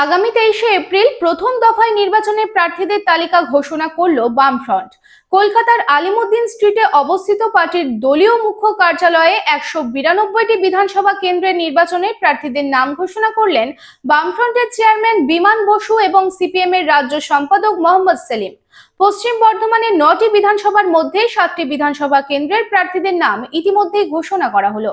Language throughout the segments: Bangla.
আগামী 23শে এপ্রিল প্রথম দফায় নির্বাচনের প্রার্থীদের তালিকা ঘোষণা করল বামফ্রন্ট। কলকাতার আলিমুদ্দিন স্ট্রিটে অবস্থিত পার্টির দলীয় মুখ্য কার্যালয়ে 192টি বিধানসভা কেন্দ্রের নির্বাচনের প্রার্থীদের নাম ঘোষণা করলেন বামফ্রন্টের চেয়ারম্যান বিমান বসু এবং সিপিএম এর রাজ্য সম্পাদক মোহাম্মদ সেলিম। পশ্চিম বর্ধমানের 9টি বিধানসভার মধ্যে 7টি বিধানসভা কেন্দ্রের প্রার্থীদের নাম ইতিমধ্যেই ঘোষণা করা হলো।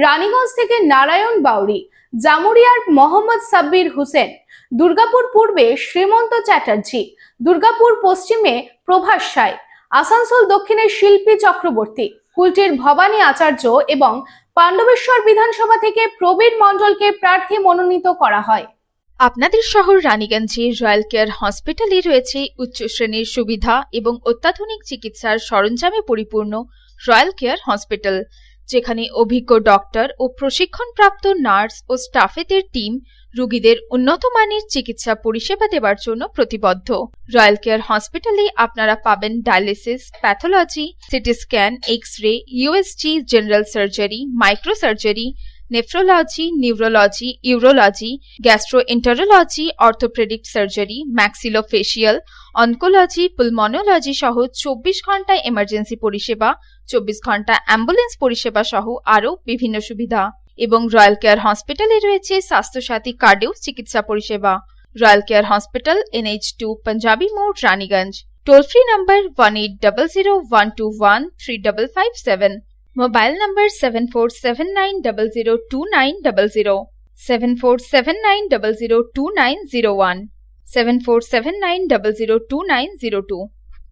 রানীগঞ্জ থেকে নারায়ণ বাউরি, জামুরিয়ার মোহাম্মদ সাব্বির হোসেন, দুর্গাপুর পূর্বে শ্রীমন্ত চ্যাটার্জি, দুর্গাপুর পশ্চিমে প্রভাস সাই, আসানসোল দক্ষিণের শিল্পী চক্রবর্তী, কুলটির ভবানী আচার্য এবং পাণ্ডবেশ্বর বিধানসভা থেকে প্রবীর মণ্ডলকে প্রার্থী মনোনীত করা হয়। আপনাদের শহর রানীগঞ্জে রয়্যাল কেয়ার হসপিটালে রয়েছে উচ্চ শ্রেণীর সুবিধা এবং অত্যাধুনিক চিকিৎসার সরঞ্জামে পরিপূর্ণ রয়্যাল কেয়ার হসপিটাল, যেখানে অভিজ্ঞ ডক্টর ও প্রশিক্ষণপ্রাপ্ত নার্স ও স্টাফেদের টিম রোগীদের উন্নত মানের চিকিৎসা পরিষেবা দেওয়ার জন্য প্রতিবদ্ধ। রয়্যাল কেয়ার হসপিটালে আপনারা পাবেন dialysis, pathology, CT scan, X-ray, USG, general surgery, microsurgery, nephrology, neurology, urology, gastroenterology, orthopaedic surgery, maxillofacial, oncology, pulmonology সহ 24 ঘন্টা এমার্জেন্সি পরিষেবা, 24 ঘন্টা অ্যাম্বুলেন্স পরিষেবা সহ আরও বিভিন্ন সুবিধা। এবং রয়্যাল কেয়ার হসপিটালে রয়েছে স্বাস্থ্যসাথী কার্ডেও চিকিৎসা পরিষেবা। Royal care hospital, NH2 panjabi মোড়, Raniganj. Toll free number 180012135557। Mobile number 7479002900, 7479002901, 7479002902।